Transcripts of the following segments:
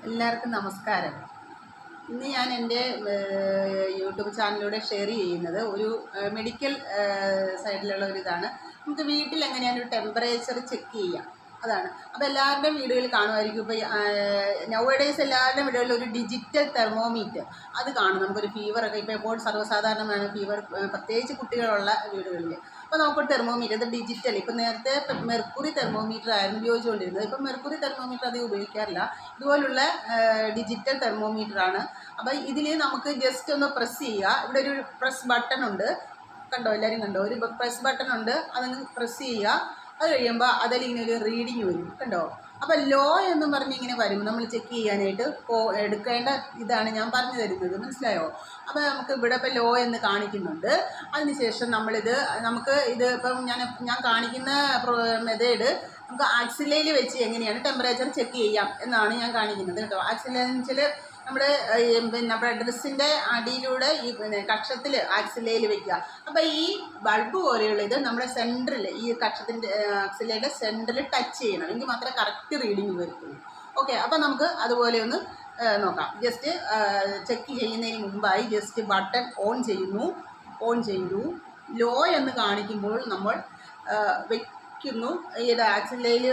എല്ലാവർക്കും നമസ്കാരം. ഇന്ന് ഞാൻ എൻ്റെ യൂട്യൂബ് ചാനലിലൂടെ ഷെയർ ചെയ്യുന്നത് ഒരു മെഡിക്കൽ സൈഡിലുള്ള ഒരു ഇതാണ്. നമുക്ക് വീട്ടിൽ എങ്ങനെയാണ് ഒരു ടെമ്പറേച്ചർ ചെക്ക് ചെയ്യാം, അതാണ്. അപ്പോൾ എല്ലാവരുടെയും വീടുകളിൽ കാണുമായിരിക്കും. ഇപ്പോൾ നൗഡേയ്സ് എല്ലാവരുടെയും വീടുകളിൽ ഒരു ഡിജിറ്റൽ തെർമോമീറ്റർ അത് കാണും. നമുക്കൊരു ഫീവറൊക്കെ ഇപ്പോൾ എപ്പോൾ സർവ്വസാധാരണമാണ് ഫീവർ, പ്രത്യേകിച്ച് കുട്ടികളുള്ള വീടുകളിൽ. അപ്പോൾ നമുക്കൊരു തെർമോമീറ്റർ, ഇത് ഡിജിറ്റൽ. ഇപ്പം നേരത്തെ മെർക്കുറി തെർമോമീറ്റർ ആയിരുന്നു ഉപയോഗിച്ചുകൊണ്ടിരുന്നത്. ഇപ്പം മെർക്കുറി തെർമോമീറ്റർ അധികം ഉപയോഗിക്കാറില്ല. ഇതുപോലുള്ള ഡിജിറ്റൽ തെർമോമീറ്ററാണ്. അപ്പോൾ ഇതിൽ നമുക്ക് ജസ്റ്റ് ഒന്ന് പ്രസ് ചെയ്യുക. ഇവിടെ ഒരു പ്രസ് ബട്ടൺ ഉണ്ട്, കണ്ടോ? എല്ലാവരും കണ്ടോ? ഒരു പ്രസ് ബട്ടൺ ഉണ്ട്, അതങ്ങ് പ്രസ് ചെയ്യുക. അത് കഴിയുമ്പോൾ അതിൽ ഇങ്ങനെ ഒരു റീഡിങ് വരും, കണ്ടോ? അപ്പോൾ ലോ എന്നും പറഞ്ഞ് ഇങ്ങനെ വരും. നമ്മൾ ചെക്ക് ചെയ്യാനായിട്ട് എടുക്കേണ്ട ഇതാണ് ഞാൻ പറഞ്ഞു തരുന്നത്, മനസ്സിലായോ? അപ്പോൾ നമുക്ക് ഇവിടെ ഇപ്പോൾ ലോ എന്ന് കാണിക്കുന്നുണ്ട്. അതിനുശേഷം നമുക്ക് ഇത് ഇപ്പം ഞാൻ കാണിക്കുന്ന മെത്തേഡ് നമുക്ക് ആക്സിലയിൽ വെച്ച് എങ്ങനെയാണ് ടെമ്പറേച്ചർ ചെക്ക് ചെയ്യാം എന്നാണ് ഞാൻ കാണിക്കുന്നത് കേട്ടോ. ആക്സിലെന്ന് നമ്മുടെ ഡ്രസ്സിൻ്റെ അടിയിലൂടെ ഈ കക്ഷത്തിൽ ആക്സിലയിൽ വെക്കുക. അപ്പോൾ ഈ ബൾബ് പോലെയുള്ള ഇത് നമ്മുടെ സെൻറ്ററിൽ, ഈ കക്ഷത്തിൻ്റെ ആക്സിലയുടെ സെൻറ്ററിൽ ടച്ച് ചെയ്യണം, എങ്കിൽ മാത്രമേ കറക്റ്റ് റീഡിങ് വരത്തുള്ളൂ. ഓക്കെ, അപ്പോൾ നമുക്ക് അതുപോലെ ഒന്ന് നോക്കാം. ജസ്റ്റ് ചെക്ക് ചെയ്യുന്നതിന് മുമ്പായി ജസ്റ്റ് ബട്ടൺ ഓൺ ചെയ്തു. ലോ എന്ന് കാണിക്കുമ്പോൾ നമ്മൾ വയ്ക്കുന്നു. ഇത് ആക്സിലയിൽ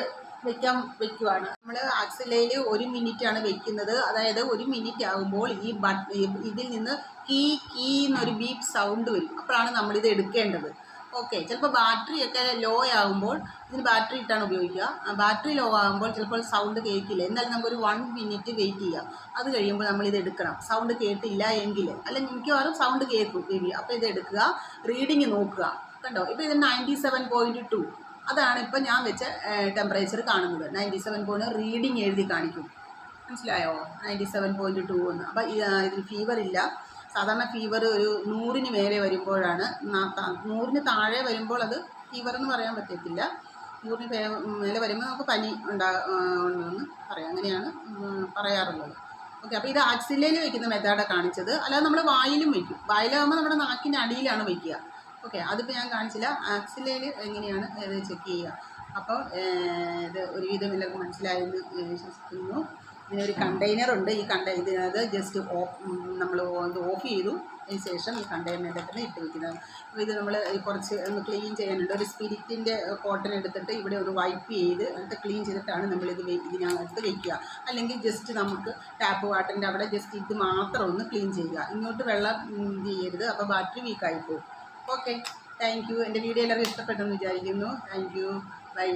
വെക്കുവാണ്. നമ്മൾ ആക്സിലയിൽ 1 മിനിറ്റാണ് വെക്കുന്നത്. അതായത് 1 മിനിറ്റ് ആകുമ്പോൾ ഇതിൽ നിന്ന് കീ എന്നൊരു ബീപ്പ് സൗണ്ട് വരും. അപ്പോഴാണ് നമ്മളിത് എടുക്കേണ്ടത്. ഓക്കെ, ചിലപ്പോൾ ബാറ്ററിയൊക്കെ ലോ ആകുമ്പോൾ ഇതിന് ബാറ്ററി ഇട്ടാണ് ഉപയോഗിക്കുക. ബാറ്ററി ലോ ആകുമ്പോൾ ചിലപ്പോൾ സൗണ്ട് കേൾക്കില്ല. എന്നാലും നമുക്കൊരു 1 മിനിറ്റ് വെയിറ്റ് ചെയ്യാം. അത് കഴിയുമ്പോൾ നമ്മളിത് എടുക്കണം. സൗണ്ട് കേട്ടില്ല എങ്കിൽ, അല്ലെങ്കിൽ മിക്കവാറും സൗണ്ട് കേൾക്കും ബേബി. അപ്പോൾ ഇത് എടുക്കുക, റീഡിങ് നോക്കുക. കണ്ടോ? ഇപ്പോൾ ഇത് 97.2 അതാണ് ഇപ്പോൾ ഞാൻ വെച്ച ടെമ്പറേച്ചർ കാണുന്നത്. 97 റീഡിങ് എഴുതി കാണിക്കും, മനസ്സിലായോ? 97.2 എന്ന്. അപ്പോൾ ഇതിന് ഫീവർ ഇല്ല. സാധാരണ ഫീവർ ഒരു 100-ന് മേലെ വരുമ്പോഴാണ്. 100-ന് താഴെ വരുമ്പോൾ അത് ഫീവർ എന്ന് പറയാൻ പറ്റത്തില്ല. 100-ന് മേലെ വരുമ്പോൾ നമുക്ക് പനി ഉണ്ടെന്ന് പറയാം, അങ്ങനെയാണ് പറയാറുള്ളത്. ഓക്കെ, അപ്പോൾ ഇത് ആക്സിലയിൽ വയ്ക്കുന്ന മെത്തേഡാണ് കാണിച്ചത്. അല്ലാതെ നമ്മൾ വായിലും വയ്ക്കും. വായിലാകുമ്പോൾ നമ്മുടെ നാക്കിൻ്റെ അടിയിലാണ് വയ്ക്കുക. ഓക്കെ, അതിപ്പോൾ ഞാൻ കാണിച്ചില്ല. ആക്സിലയിൽ എങ്ങനെയാണ് ഇത് ചെക്ക് ചെയ്യുക. അപ്പോൾ ഇത് ഒരുവിധം എല്ലാവർക്കും മനസ്സിലായെന്ന് വിശ്വസിക്കുന്നു. ഇതിനൊരു കണ്ടെയ്നറുണ്ട്. ഇതിനകത്ത് ജസ്റ്റ് നമ്മൾ ഓഫ് ചെയ്തു. അതിന് ശേഷം ഈ കണ്ടെയ്നറിനകത്ത് ഇട്ട് വയ്ക്കുന്നത്. അപ്പോൾ ഇത് നമ്മൾ കുറച്ച് ഒന്ന് ക്ലീൻ ചെയ്യാനുണ്ട്. ഒരു സ്പിരിറ്റിൻ്റെ കോട്ടൺ എടുത്തിട്ട് ഇവിടെ ഒന്ന് വൈപ്പ് ചെയ്ത് എന്നിട്ട് ക്ലീൻ ചെയ്തിട്ടാണ് നമ്മളിത് ഇതിനകത്ത് വയ്ക്കുക. അല്ലെങ്കിൽ ജസ്റ്റ് നമുക്ക് ടാപ്പ് വാട്ടറിൻ്റെ അവിടെ ജസ്റ്റ് ഇത് മാത്രം ഒന്ന് ക്ലീൻ ചെയ്യുക. ഇങ്ങോട്ട് വെള്ളം ചെയ്യരുത്, അപ്പോൾ ബാറ്ററി വീക്കായി പോകും. Okay, thank you. എൻ്റെ വീഡിയോ എല്ലാവർക്കും ഇഷ്ടപ്പെട്ടെന്ന് വിചാരിക്കുന്നു. Thank you, by.